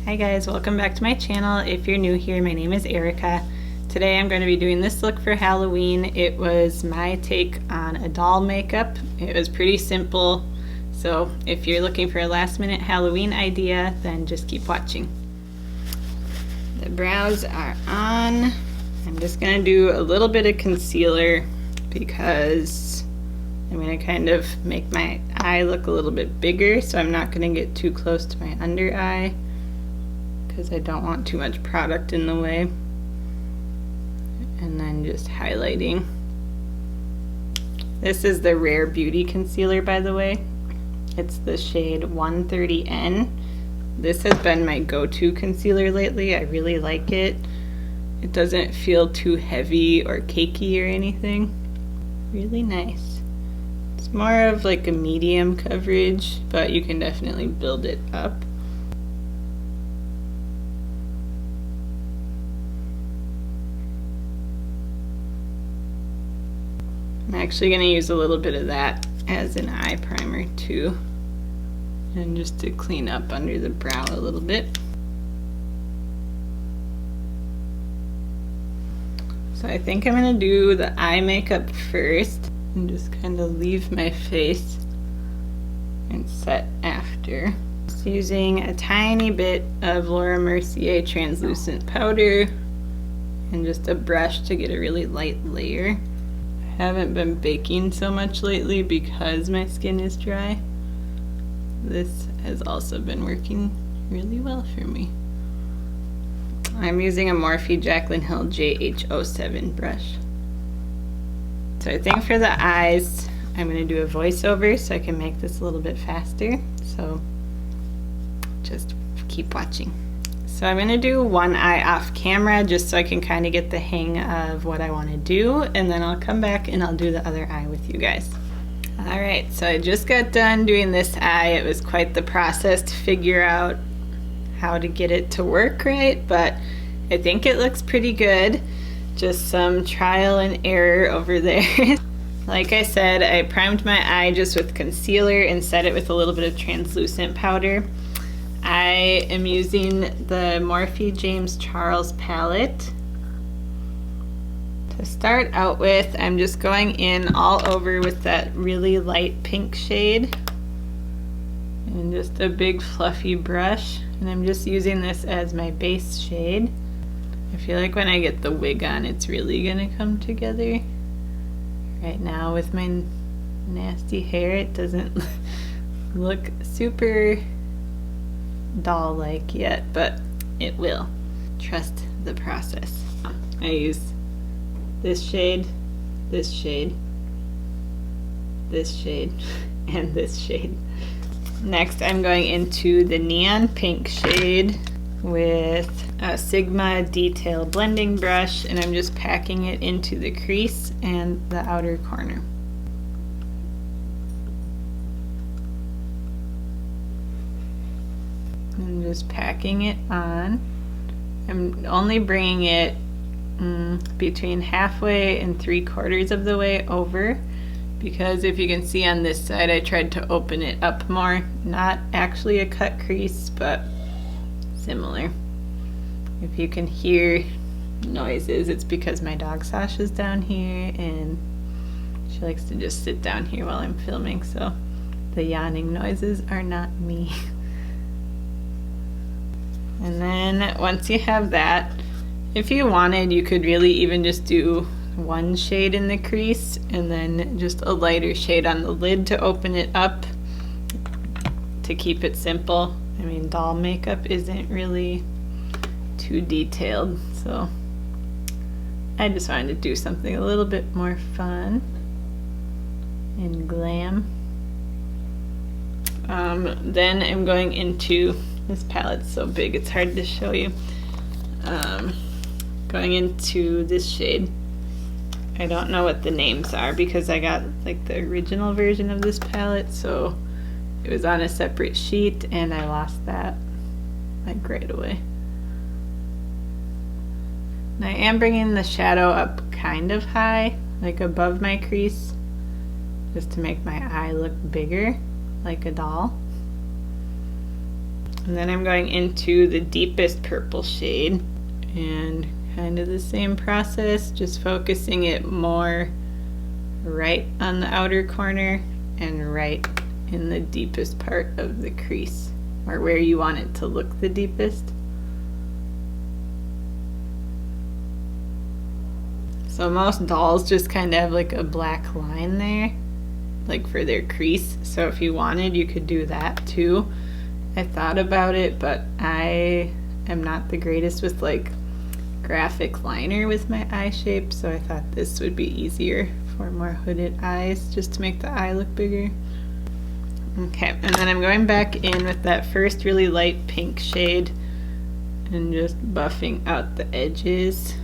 Hi guys, welcome back to my channel. If you're new here, my name is Erica. Today I'm going to be doing this look for Halloween. It was my take on a doll makeup. It was pretty simple, so if you're looking for a last minute Halloween idea, then just keep watching. The brows are on. I'm just going to do a little bit of concealer because I'm going to kind of make my eye look a little bit bigger, so I'm not going to get too close to my under eye because I don't want too much product in the way. And then just highlighting. This is the Rare Beauty concealer, by the way. It's the shade 130N. This has been my go-to concealer lately. I really like it. It doesn't feel too heavy or cakey or anything. Really nice. It's more of like a medium coverage, but you can definitely build it up. I'm actually going to use a little bit of that as an eye primer too, and just to clean up under the brow a little bit. So I think I'm going to do the eye makeup first and just kind of leave my face and set after. Just using a tiny bit of Laura Mercier translucent powder and just a brush to get a really light layer. I haven't been baking so much lately because my skin is dry. This has also been working really well for me. I'm using a Morphe Jaclyn Hill JH07 brush. So I think for the eyes, I'm going to do a voiceover so I can make this a little bit faster. So just keep watching. So I'm going to do one eye off camera just so I can kind of get the hang of what I want to do, and then I'll come back and I'll do the other eye with you guys. Alright, so I just got done doing this eye. It was quite the process to figure out how to get it to work right, but I think it looks pretty good. Just some trial and error over there. Like I said, I primed my eye just with concealer and set it with a little bit of translucent powder. I am using the Morphe James Charles palette. To start out with, I'm just going in all over with that really light pink shade and just a big fluffy brush, and I'm just using this as my base shade. I feel like when I get the wig on, it's really gonna come together. Right now with my nasty hair, it doesn't look super doll-like yet, but it will. Trust the process. I use this shade, this shade, this shade, and this shade. Next, I'm going into the neon pink shade with a Sigma detail blending brush, and I'm just packing it into the crease and the outer corner. I'm just packing it on. I'm only bringing it between halfway and 3/4 of the way over, because if you can see on this side, I tried to open it up more. Not actually a cut crease, but similar. If you can hear noises, it's because my dog Sasha's down here and she likes to just sit down here while I'm filming, so the yawning noises are not me. And then once you have that, if you wanted, you could really even just do one shade in the crease and then just a lighter shade on the lid to open it up to keep it simple. I mean, doll makeup isn't really too detailed, so I just wanted to do something a little bit more fun and glam. Then I'm going into, this palette's so big it's hard to show you, going into this shade. I don't know what the names are because I got like the original version of this palette, so it was on a separate sheet and I lost that like right away. And I am bringing the shadow up kind of high, like above my crease, just to make my eye look bigger, like a doll. And then I'm going into the deepest purple shade, and kind of the same process, just focusing it more right on the outer corner and right in the deepest part of the crease, or where you want it to look the deepest. So most dolls just kind of have like a black line there, like for their crease. So if you wanted, you could do that too. I thought about it, but I am not the greatest with like graphic liner with my eye shape, so I thought this would be easier for more hooded eyes, just to make the eye look bigger. Okay, and then I'm going back in with that first really light pink shade and just buffing out the edges.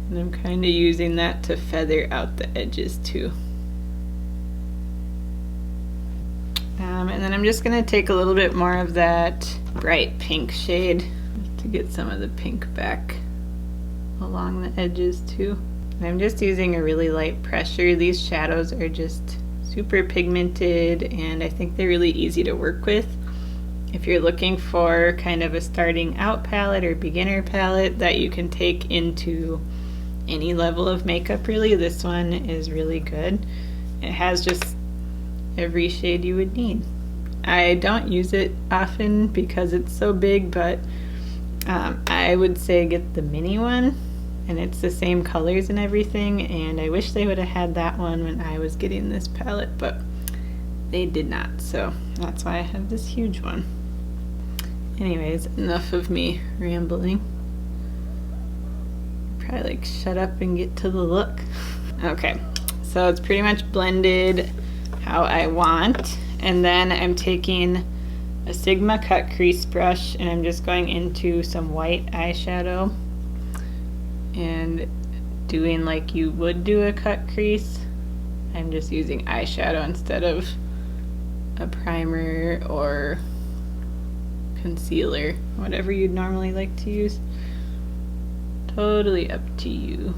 And I'm kind of using that to feather out the edges too. And then I'm just going to take a little bit more of that bright pink shade to get some of the pink back along the edges too. And I'm just using a really light pressure. These shadows are just super pigmented, and I think they're really easy to work with. If you're looking for kind of a starting out palette or beginner palette that you can take into any level of makeup, really, this one is really good. It has just every shade you would need. I don't use it often because it's so big, but I would say get the mini one, and it's the same colors and everything, and I wish they would have had that one when I was getting this palette, but they did not, so that's why I have this huge one. Anyways, enough of me rambling. Probably like shut up and get to the look. Okay, so it's pretty much blended how I want, and then I'm taking a Sigma cut crease brush and I'm just going into some white eyeshadow and doing like you would do a cut crease. I'm just using eyeshadow instead of a primer or concealer, whatever you'd normally like to use. Totally up to you.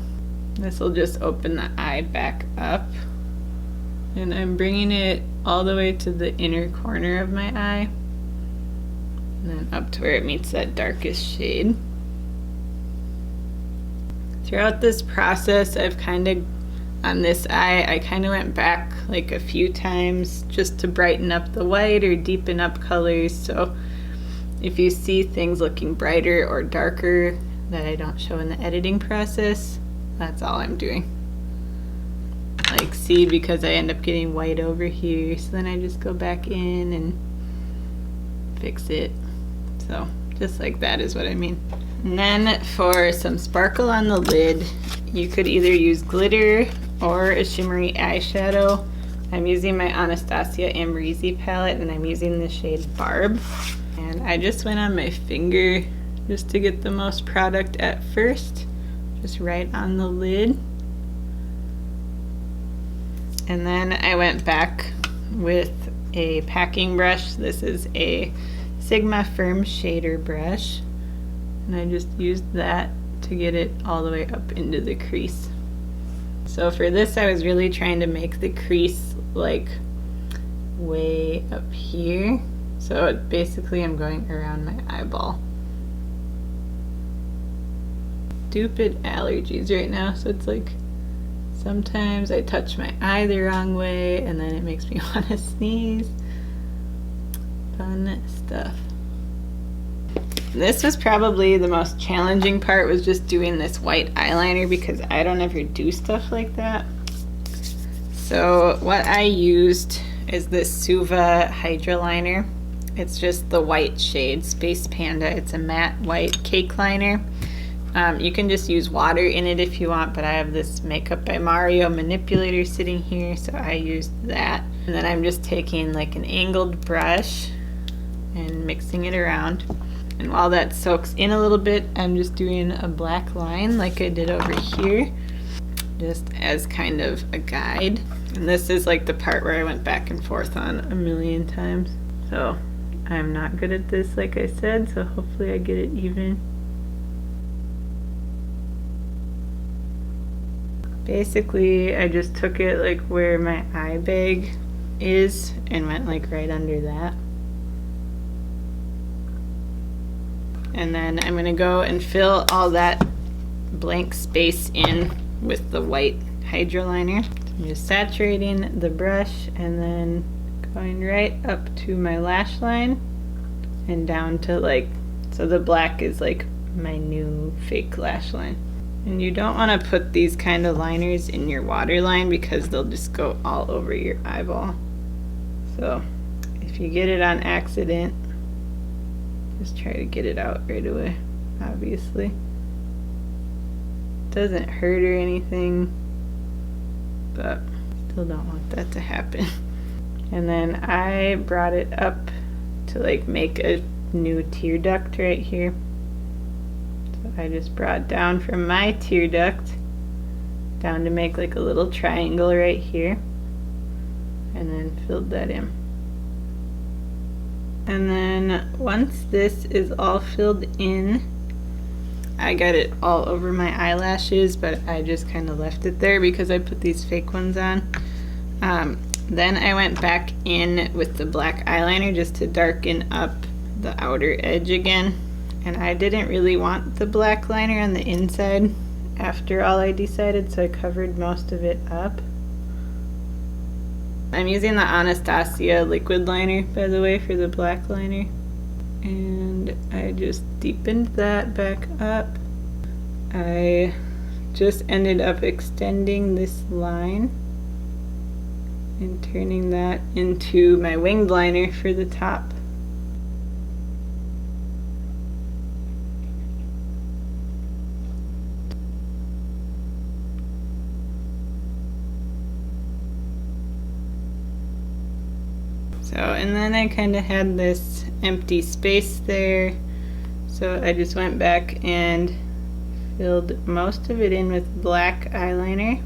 This will just open the eye back up, and I'm bringing it all the way to the inner corner of my eye and then up to where it meets that darkest shade. Throughout this process, I've kind of, on this eye, I kind of went back like a few times just to brighten up the white or deepen up colors. So if you see things looking brighter or darker that I don't show in the editing process, that's all I'm doing. Like, see, because I end up getting white over here, so then I just go back in and fix it. So just like that is what I mean. And then for some sparkle on the lid, you could either use glitter or a shimmery eyeshadow. I'm using my Anastasia Amrezy palette, and I'm using the shade Barb. And I just went on my finger just to get the most product at first, just right on the lid. And then I went back with a packing brush. This is a Sigma Firm Shader brush, and I just used that to get it all the way up into the crease. So for this, I was really trying to make the crease like way up here. So basically I'm going around my eyeball. Stupid allergies right now, so it's like sometimes I touch my eye the wrong way and then it makes me want to sneeze. Fun stuff. This was probably the most challenging part, was just doing this white eyeliner, because I don't ever do stuff like that. So what I used is this Suva Hydra liner. It's just the white shade, Space Panda. It's a matte white cake liner. You can just use water in it if you want, but I have this Makeup by Mario manipulator sitting here, so I used that. And then I'm just taking like an angled brush and mixing it around. And while that soaks in a little bit, I'm just doing a black line like I did over here, just as kind of a guide. And this is like the part where I went back and forth on a million times. So I'm not good at this, like I said, so hopefully I get it even. Basically, I just took it like where my eye bag is and went like right under that. And then I'm just going to And then I'm gonna go and fill all that blank space in with the white Hydro Liner. I'm just saturating the brush and then going right up to my lash line and down to like, so the black is like my new fake lash line. And you don't want to put these kind of liners in your waterline because they'll just go all over your eyeball. So if you get it on accident, just try to get it out right away, obviously. It doesn't hurt or anything, but still don't want that to happen. And then I brought it up to like make a new tear duct right here. So I just brought down from my tear duct down to make like a little triangle right here, and then filled that in. And then once this is all filled in, I got it all over my eyelashes, but I just kind of left it there because I put these fake ones on. Then I went back in with the black eyeliner just to darken up the outer edge again. And I didn't really want the black liner on the inside after all, I decided, so I covered most of it up. I'm using the Anastasia liquid liner, by the way, for the black liner. And I just deepened that back up. I just ended up extending this line and turning that into my winged liner for the top. So, and then I kind of had this empty space there, so I just went back and filled most of it in with black eyeliner.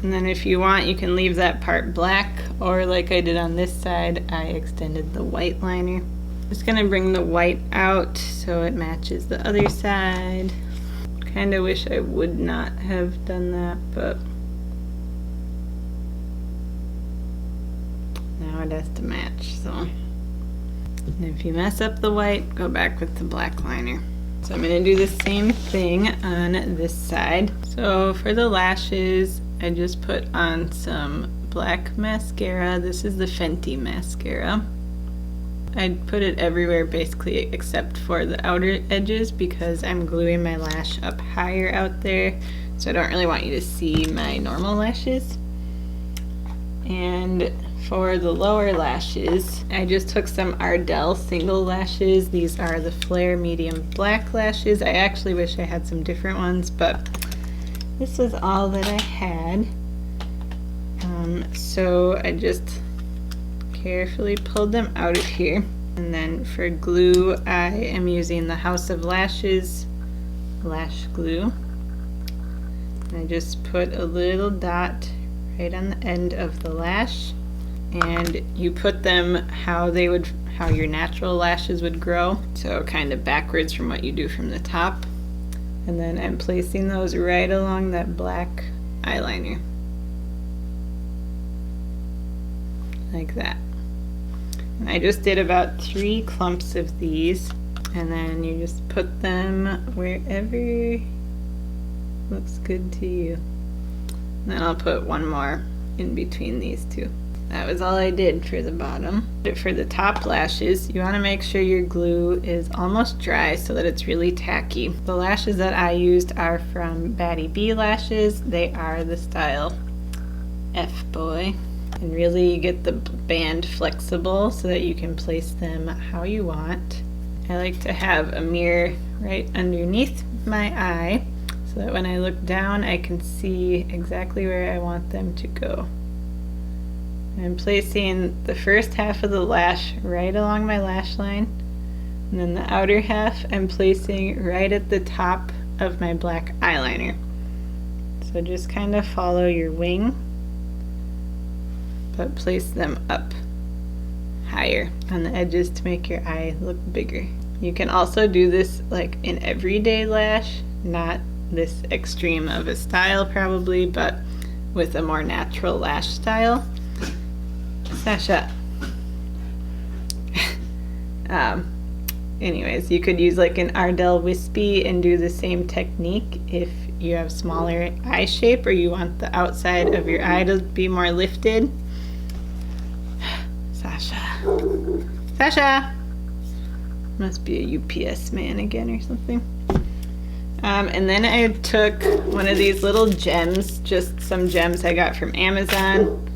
And then if you want, you can leave that part black, or like I did on this side, I extended the white liner. Just gonna bring the white out so it matches the other side. Kind of wish I would not have done that, but now it has to match, so. And if you mess up the white, go back with the black liner. So I'm gonna do the same thing on this side. So for the lashes, I just put on some black mascara. This is the Fenty mascara. I put it everywhere basically except for the outer edges because I'm gluing my lash up higher out there, so I don't really want you to see my normal lashes. And for the lower lashes, I just took some Ardell single lashes. These are the Flare medium black lashes. I actually wish I had some different ones, but this was all that I had. So I just carefully pulled them out of here. And then for glue, I am using the House of Lashes Lash Glue. And I just put a little dot right on the end of the lash, and you put them how your natural lashes would grow, so kind of backwards from what you do from the top. And then I'm placing those right along that black eyeliner, like that. And I just did about 3 clumps of these, and then you just put them wherever looks good to you. And then I'll put one more in between these two. That was all I did for the bottom. For the top lashes, you want to make sure your glue is almost dry so that it's really tacky. The lashes that I used are from Batty Bee Lashes. They are the style F-Boy. And really get the band flexible so that you can place them how you want. I like to have a mirror right underneath my eye so that when I look down I can see exactly where I want them to go. I'm placing the first half of the lash right along my lash line, and then the outer half I'm placing right at the top of my black eyeliner. So just kind of follow your wing, but place them up higher on the edges to make your eye look bigger. You can also do this like an everyday lash, not this extreme of a style probably, but with a more natural lash style. Sasha. Anyways, you could use like an Ardell Wispy and do the same technique if you have smaller eye shape or you want the outside of your eye to be more lifted. Sasha! Must be a UPS man again or something. And then I took one of these little gems, just some gems I got from Amazon,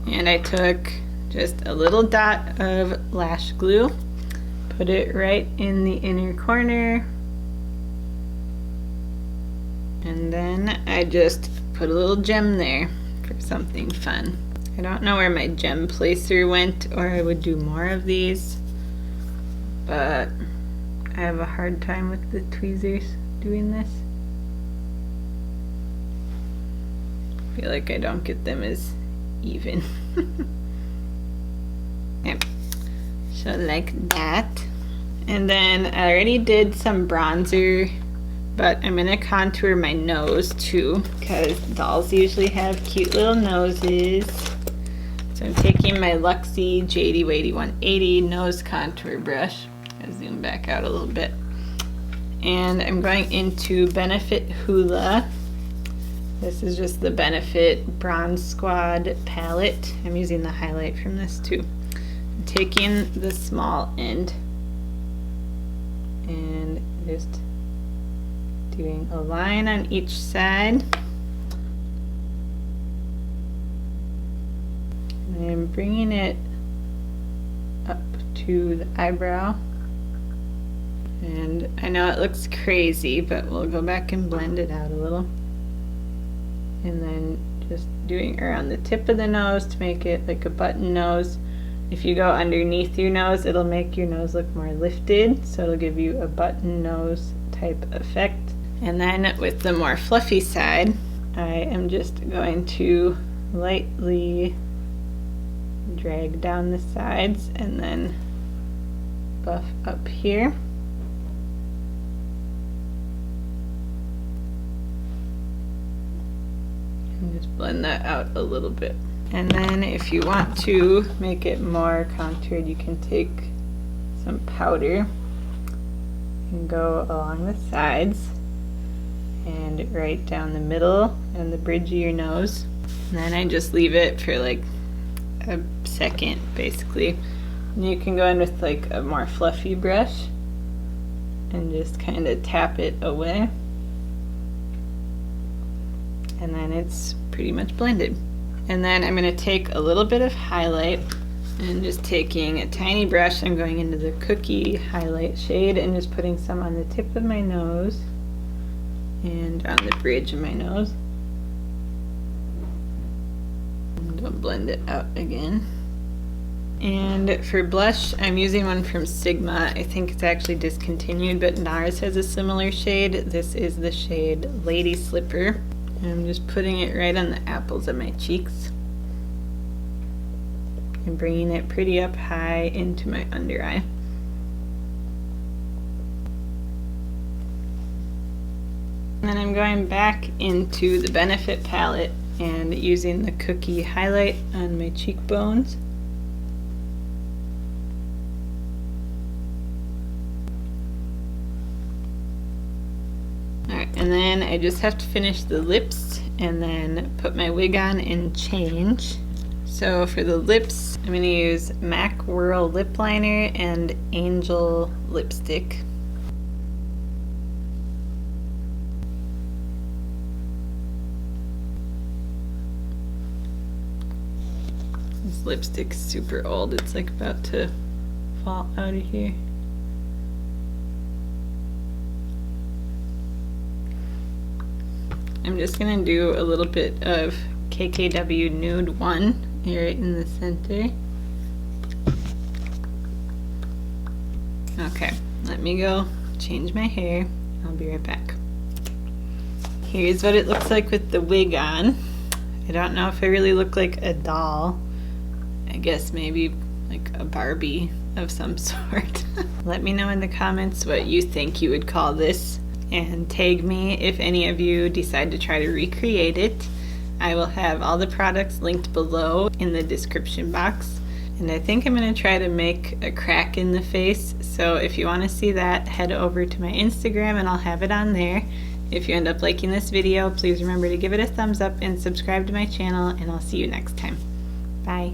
and I took just a little dot of Lash Glue, put it right in the inner corner, and then I just put a little gem there for something fun. I don't know where my gem placer went, or I would do more of these, but I have a hard time with the tweezers doing this. I feel like I don't get them as even. Yep. So like that. And then I already did some bronzer, but I'm gonna contour my nose too, because dolls usually have cute little noses. So I'm taking my Luxie JD Wadey 180 nose contour brush. I'll zoom back out a little bit. And I'm going into Benefit Hoola. This is just the Benefit Bronze Squad palette. I'm using the highlight from this too. I'm taking the small end and just doing a line on each side. And I'm bringing it up to the eyebrow. And I know it looks crazy, but we'll go back and blend it out a little. And then just doing around the tip of the nose to make it like a button nose. If you go underneath your nose, it'll make your nose look more lifted, so it'll give you a button nose type effect. And then with the more fluffy side, I am just going to lightly drag down the sides and then buff up here. And just blend that out a little bit. And then if you want to make it more contoured, you can take some powder and go along the sides and right down the middle and the bridge of your nose. And then I just leave it for like a second basically. And you can go in with like a more fluffy brush and just kind of tap it away. And then it's pretty much blended. And then I'm going to take a little bit of highlight and just taking a tiny brush, I'm going into the Cookie highlight shade and just putting some on the tip of my nose and on the bridge of my nose. And I'll blend it out again. And for blush, I'm using one from Sigma. I think it's actually discontinued, but NARS has a similar shade. This is the shade Lady Slipper. And I'm just putting it right on the apples of my cheeks and bringing it pretty up high into my under eye. And then I'm going back into the Benefit palette and using the Cookie highlight on my cheekbones. Alright, and then I just have to finish the lips and then put my wig on and change. So for the lips, I'm going to use MAC Whirl lip liner and Angel lipstick. This lipstick's super old. It's like about to fall out of here. I'm just going to do a little bit of KKW Nude 1 here right in the center. Okay, let me go change my hair. I'll be right back. Here's what it looks like with the wig on. I don't know if I really look like a doll. I guess maybe like a Barbie of some sort. Let me know in the comments what you think you would call this, and tag me if any of you decide to try to recreate it. I will have all the products linked below in the description box. And I think I'm going to try to make a crack in the face. So if you want to see that, head over to my Instagram and I'll have it on there. If you end up liking this video, please remember to give it a thumbs up and subscribe to my channel, and I'll see you next time. Bye.